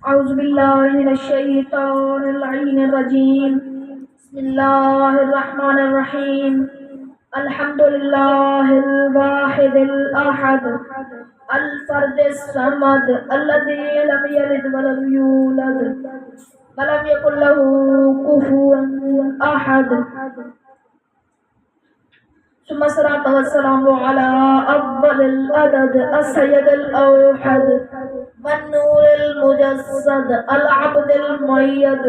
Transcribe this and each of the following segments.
أعوذ بالله من الشيطان اللعين الرجيم. بسم الله الرحمن الرحيم. الحمد لله الواحد الأحد الفرد الصمد الذي لم يلد ولم يولد ولم يكن له كفوا أحد. ثم الصلاة والسلام على أفضل الأدد السيد الأوحد والنور المجسد العبد المؤيد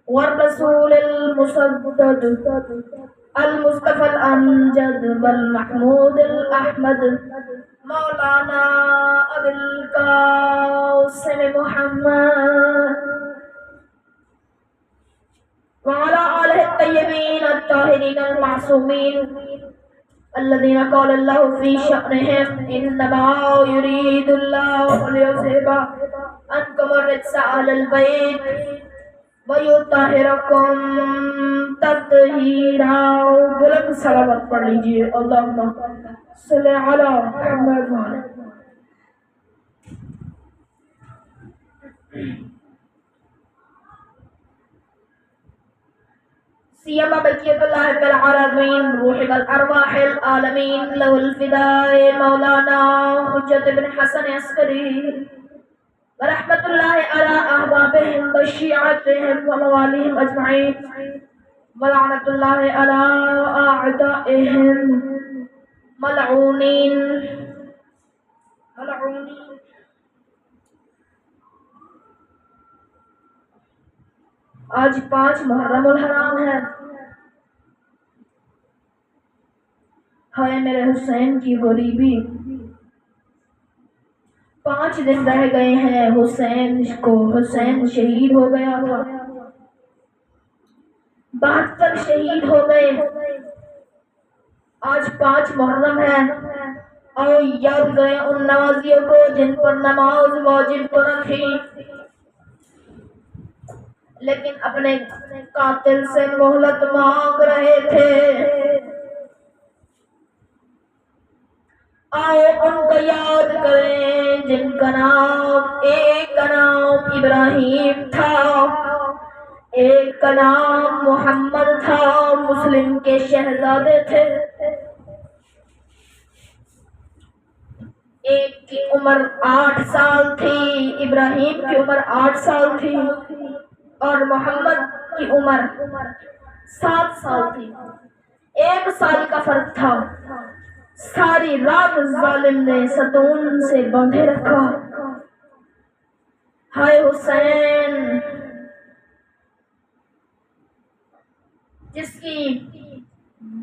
والرسول المسدد المصطفى الأمجد والمحمود الأحمد مولانا أبي القاسم محمد وعلى آله الطيبين الطاهرين المعصومين الذين قال الله في شأنهم إنما يريد الله ليذهب عنكم الرجس أهل البيت ويطهركم تطهيرا. بلند صلوات پڑھ لیجیے. اللهم صل على محمد وعلى سيما بقية الله في العالمين روح والأرواح العالمين له الفداء مولانا حجة بن حسن عسكري ورحمة الله على أحبابهم وشيعتهم ومواليهم أجمعين ولعنة الله على أعدائهم ملعونين. آج 5 محرم الحرام ہے. ہائے میرے حسین کی غریبی. 5 دن رہ گئے ہیں حسین شہید ہو گیا ہوا. 72 شہید ہو گئے. آج 5 محرم ہے. اور یاد کریں ان نمازیوں کو جن پر نماز واجب تو نہ تھی لیکن اپنے قاتل سے مہلت مانگ رہے تھے. آؤ ان کو یاد کریں جن کا نام ایک کا نام ابراہیم تھا، ایک کا نام محمد تھا، مسلم کے شہزادے تھے. ایک کی عمر 8 سال تھی، ابراہیم کی عمر 8 سال تھی اور محمد کی عمر 7 سال تھی. 1 سال کا فرق تھا. ساری رات ظالم نے ستون سے باندھے رکھا. ہائے حسین، جس کی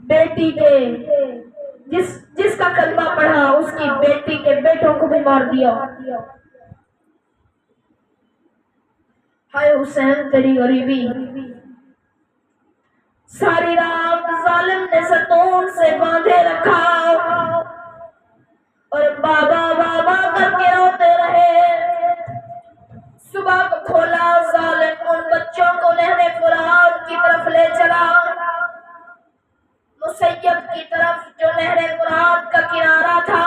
بیٹی کے جس کا کلمہ پڑھا اس کی بیٹی کے بیٹوں کو بھی مار دیا. ہائے حسین تیری غریبی. ساری رات ظالم نے ستون سے باندھے رکھا اور بابا بابا کر کے روتے رہے. صبح کو کھولا، ظالم ان بچوں کو نہر فرات کی طرف لے چلا، مسیب کی طرف جو نہر فرات کا کنارہ تھا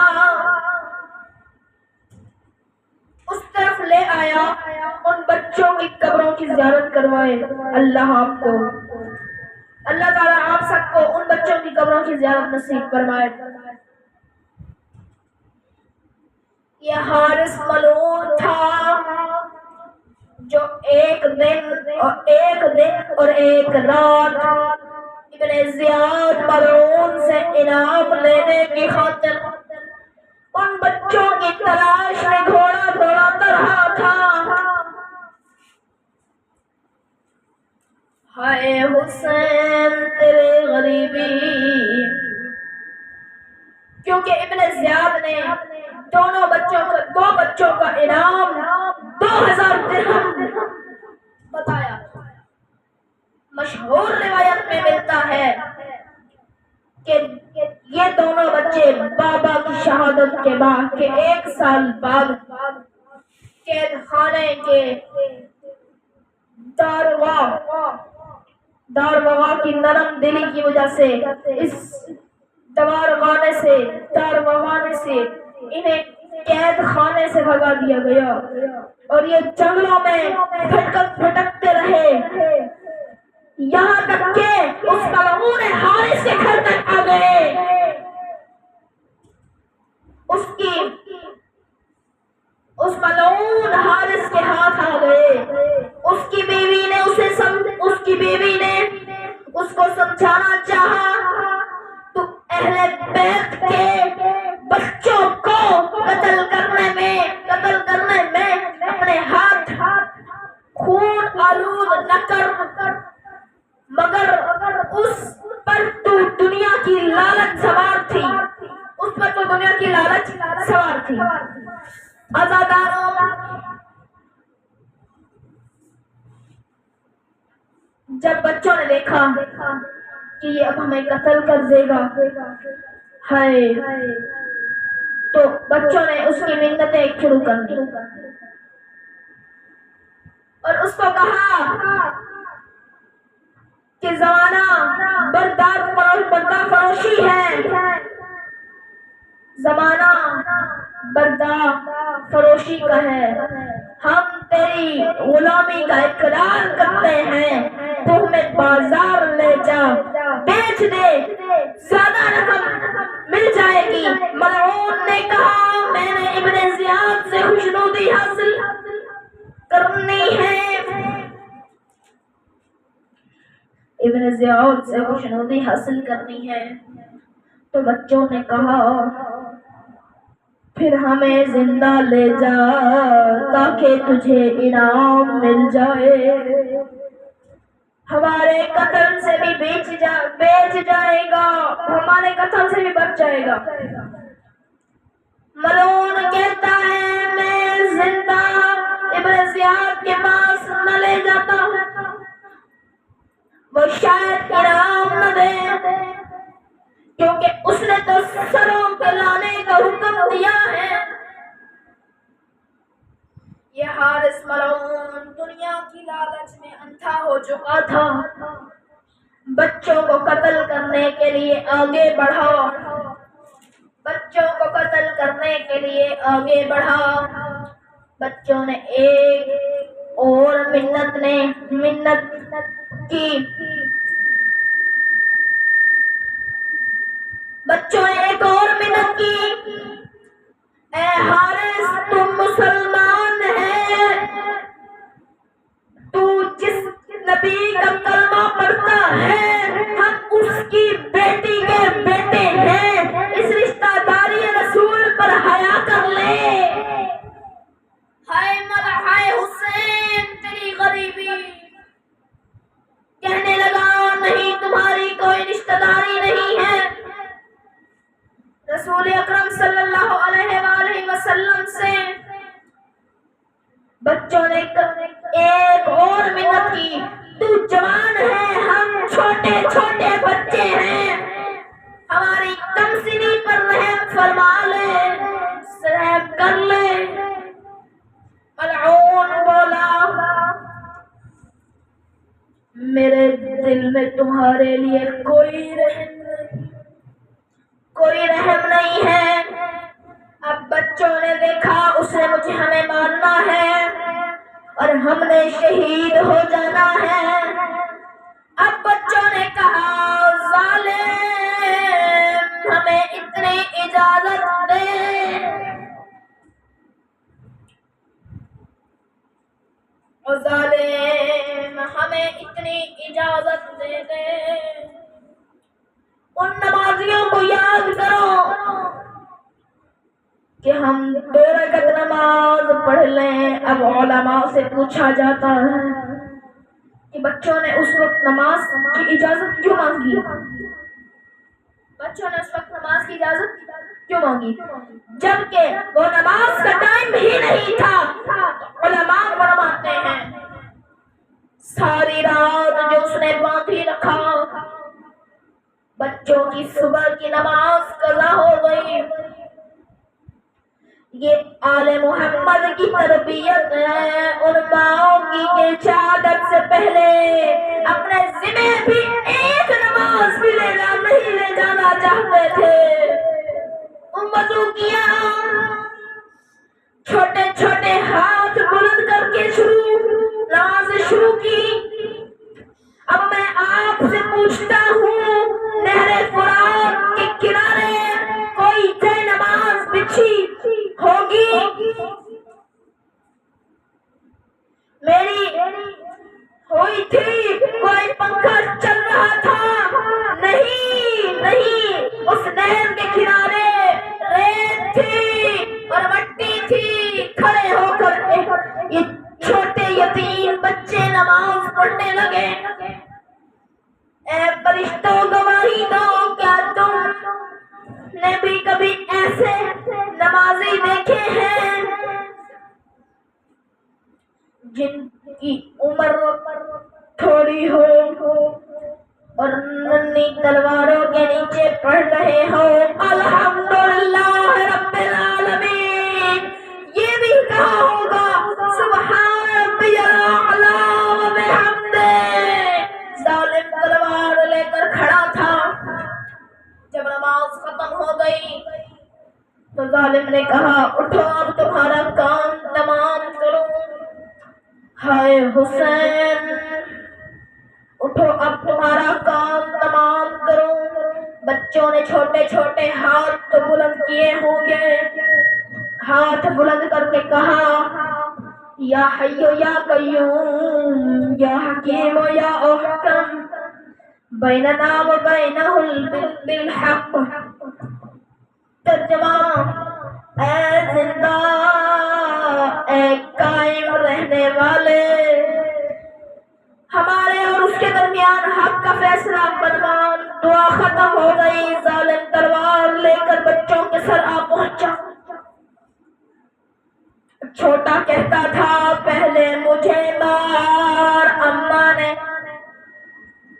اس طرف لے آیا. ان بچوں کی قبروں کی زیارت کروائے. اللہ تعالیٰ آپ سب کو ان بچوں کی قبروں کی زیارت نصیب فرمائے. یہ حارث ملعون تھا جو ایک دن اور ایک رات ابن زیاد ملعون سے انعام لینے کی خاطر ان بچوں کی تلاش میں گھوڑا دوڑاتا رہا تھا. ہائے حسین تیرے غریبی. کیونکہ ابن زیاد نے دو بچوں کا انعام 2000 درہم بتایا. مشہور روایت میں ملتا ہے کہ یہ دونوں بچے بابا کی شہادت کے بعد 1 سال بعد قید خانے کے داروغہ کی نرم دلی کی وجہ سے اس داروغانے سے انہیں قید خانے سے بھگا دیا گیا اور یہ جنگلوں میں بھٹکتے رہے، یہاں تک کہ اس ملعون حارث کے گھر تک آ گئے۔ اس ملعون حارث کے ہاتھ آ گئے۔ اس کی بیوی نے اس کو سمجھانا چاہا، تو اہل بیت کے بچوں کو قتل کرنے میں اپنے ہاتھ خون آلود نہ کر، مگر اس پر تو دنیا کی لالچ سوار تھی، آزاداروں، جب بچوں نے دیکھا کہ یہ اب ہمیں قتل کر دے گا، ہائے، تو بچوں نے اس کی منتیں شروع کر دی اور اس کو کہا کہ زمانہ بردار فروشی ہے، زمانہ بردار فروشی کا ہے، ہم تیری غلامی کا اقرار کرتے ہیں، تو ہمیں بازار لے جا، بیچ دے، زیادہ رقم مل جائے گی۔ ملعون نے کہا میں نے ابن زیاد سے خوشنودی حاصل کرنی ہے، ابن زیاد سے خوشنودی حاصل کرنی ہے۔ تو بچوں نے کہا پھر ہمیں زندہ لے جا تاکہ تجھے انعام مل جائے، ہمارے قتل سے بھی بیچ جائے گا، ہمارے قتل سے بھی بچ جائے گا۔ ملعون کہتا ہے میں زندہ ابن زیاد کے پاس نہ لے جاتا ہوں، وہ شاید انعام نہ دے، کیونکہ اس نے تو سروں کے لانے کا حکم دیا ہے۔ یہ حارث ملعون دنیا کی لالچ میں اندھا ہو چکا تھا، بچوں کو قتل کرنے کے لیے آگے بڑھا، بچوں نے ایک اور منت کی، اے حارث تم مسلمان ہے، تو جس نبی کا کلمہ پڑھتا ہے ہم اس کی بیٹی کے بیٹے ہیں، اس رشتہ داری رسول پر حیا کر لے۔ ہائے حسین تیری غریبی، کہنے لگا نہیں تمہاری کوئی رشتہ داری نہیں ہے۔ رسول اکرم صلی اللہ علیہ وآلہ وسلم سے بچوں نے ایک اور منت کی، تو جوان ہے، ہم چھوٹے بچے ہیں، ہماری کم سنی پر رحم فرما لے، رحم کر لے۔ ملعون بولا میرے دل میں تمہارے لیے کوئی رحم نہیں ہے۔ اب بچوں نے دیکھا اس نے ہمیں مارنا ہے اور ہم نے شہید ہو جانا ہے۔ اب بچوں نے کہا ظالم ہمیں اتنی اجازت دے، ظالم ہمیں اتنی اجازت دے دے، ان نمازیوں کو یاد کرو کہ ہم 2 رکعت نماز پڑھ لیں۔ اب علماء سے پوچھا جاتا ہے کہ بچوں نے اس وقت نماز کی اجازت کیوں مانگی، جبکہ وہ نماز کا ٹائم ہی نہیں تھا۔ علماء فرماتے ہیں ساری رات جو اس نے باندھی رکھا، بچوں کی صبح کی نماز قضا ہو گئی۔ یہ آل محمد کی تربیت ہے، ان ماؤں کی کہ شہادت سے پہلے اپنے ذمہ بھی ایک نماز بھی نہیں لے جانا چاہتے تھے۔ وضو کیا، چھوٹے چھوٹے ہاتھ بلند کر کے نماز شروع کی۔ اب میں آپ سے پوچھتا ہوں، نہر فرات کے کنارے کوئی جے نماز بچھی ہوگی؟ میری ہوئی تھی؟ کوئی پنکھا چل رہا تھا؟ نہیں، اس نہر کے کنارے ریت تھی اور مٹی تھی۔ کھڑے ہو کر یہ چھوٹے یتیم بچے نماز پڑھنے لگے۔ اے فرشتوں گواہی دو، کیا تم نے بھی کبھی ایسے نمازی دیکھے ہیں جن کی عمر تھوڑی ہو اور ننھی تلواروں کے نیچے پڑھ رہے ہو الحمدللہ رب العالمین؟ یہ بھی کہا ہوگا سبحان ربی الاعلی و بحمدہ۔ ظالم تلوار لے کر کھڑا تھا۔ جب نماز ختم ہو گئی تو ظالم نے کہا، اٹھو اب تمہارا کام تمام کرو۔ ہائے حسین، اٹھو اب تمہارا کام تمام کرو۔ بچوں نے چھوٹے چھوٹے ہاتھ تو بلند کیے ہوں گے، ہاتھ بلند کر کے کہا، یا حی یا قیوم یا حکیم یا احکم بیننا و بینہم بالحق۔ ترجمہ، اے زندہ، اے قائم رہنے والے، ہمارے اور اس کے درمیان حق کا فیصلہ فرمان۔ دعا ختم ہو گئی، ظالم تلوار لے کر بچوں کے سر آ پہنچا۔ چھوٹا کہتا تھا، پہلے مجھے مار۔ اماں نے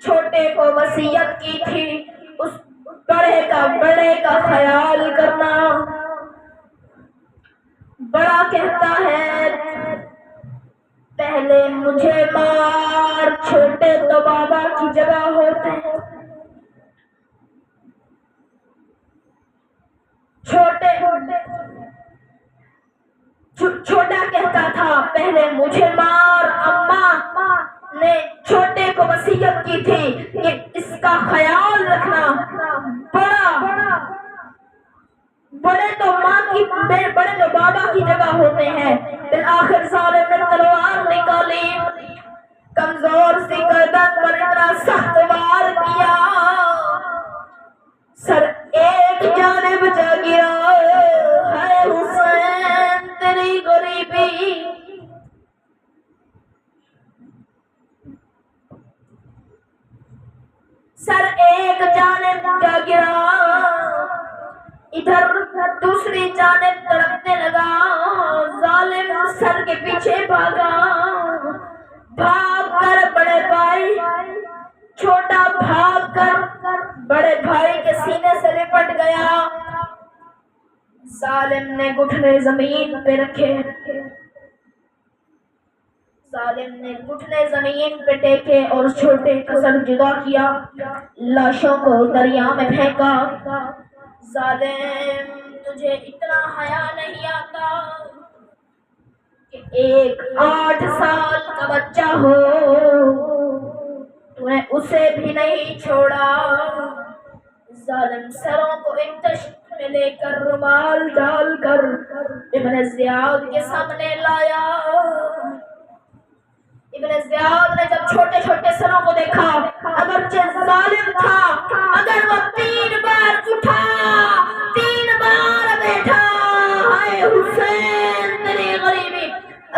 چھوٹے کو وصیت کی تھی اس بڑے کا خیال کرنا۔ بڑا کہتا ہے، پہلے مجھے مار، چھوٹے تو بابا کی جگہ ہوتے ہیں۔ چھوٹا کہتا تھا، پہلے مجھے مار۔ اماں نے چھوٹے کو وصیت کی تھی کہ اس کا خیال رکھنا۔ بڑے تو بابا کی جگہ ہوتے ہیں۔ بالآخر ظالم نے تلوار نکالی، کمزور سی گردن پر اتنا سخت وار کیا، سر ایک جانب جا گرا۔ ہے حسین تیری غریبی، سر ایک جانب جا گرا، ادھر دوسری جانب تڑپنے لگا۔ ظالم سر کے پیچھے بھاگا، بھاگ کر بڑے بھائی، چھوٹا بھاگ کر بڑے بھائی کے سینے سے لپٹ گیا۔ ظالم نے گھٹنے زمین پہ رکھے، ظالم نے گھٹنے زمین پہ ٹیکے اور چھوٹے کا سر جدا کیا، لاشوں کو دریا میں پھینکا۔ ظالم، تجھے اتنا حیا نہیں آتا کہ ایک 8 سال کا بچہ ہو، تو نے اسے بھی نہیں چھوڑا۔ ظالم سروں کو ایک تشت میں لے کر رومال ڈال کر ابن زیاد کے سامنے لایا۔ ابن زیاد نے جب چھوٹے چھوٹے سروں کو دیکھا، اگرچہ ظالم تھا مگر وہ 3 بار اٹھا، 3 بار بیٹھا۔ ہائے حسین تیری غریبی،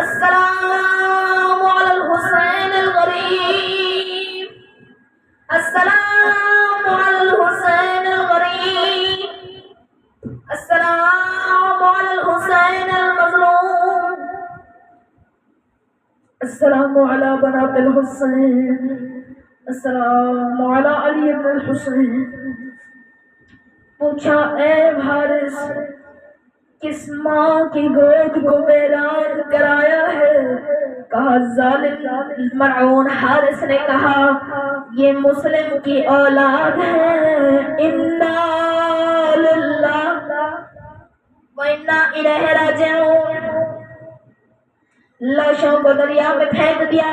السلام علی الحسین الغریب، السلام علی الحسین الغریب، السلام علی الحسین المظلوم، السلام علی بنات الحسین، السلام علی علی بن الحسین۔ پوچھا، اے حارث، کس ماں کی گود کو ویران کرایا ہے؟ کہا، ظالم ملعون حارث نے کہا، یہ مسلم کی اولاد ہے۔ انا للہ و انا الیہ راجعون۔ لاشوں کو دریا میں پھینک دیا.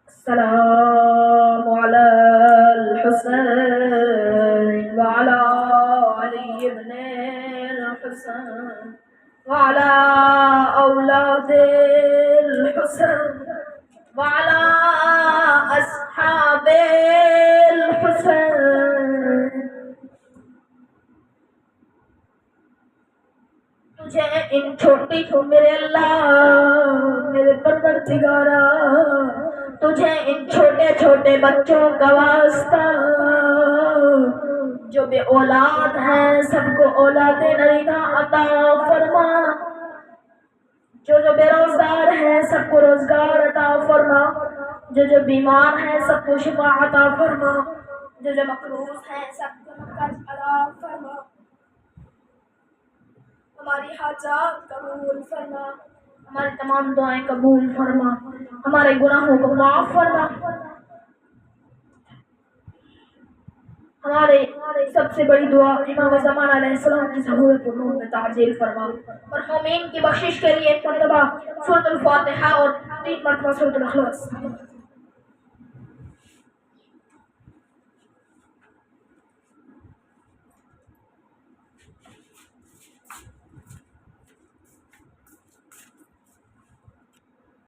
السلام علی الحسین وعلی علی ابن الحسین وعلی اولاد الحسین وعلی اصحاب الحسین. تجھے ان چھوٹی میرے اللہ میرے پروردگارا تجھے ان چھوٹے چھوٹے بچوں کا واسطہ جو بے اولاد ہیں سب کو اولاد نرینا عطا فرما. جو بے روزگار ہیں سب کو روزگار عطا فرما. جو بیمار ہیں سب کو شفا عطا فرما. جو مقروض ہیں سب کو قرض عطا فرما. ہماری حاجات قبول فرما. ہماری تمام دعائیں قبول فرما. ہمارے گناہوں کو معاف فرما. ہمارے سب سے بڑی دعا امام زمان علیہ السلام کی ظہور پر نور میں تعجیل فرما. مرحومین کی بخشش کے لیے ایک مرتبہ سورۃ الفاتحہ اور 3 مرتبہ سورۃ الاخلاص.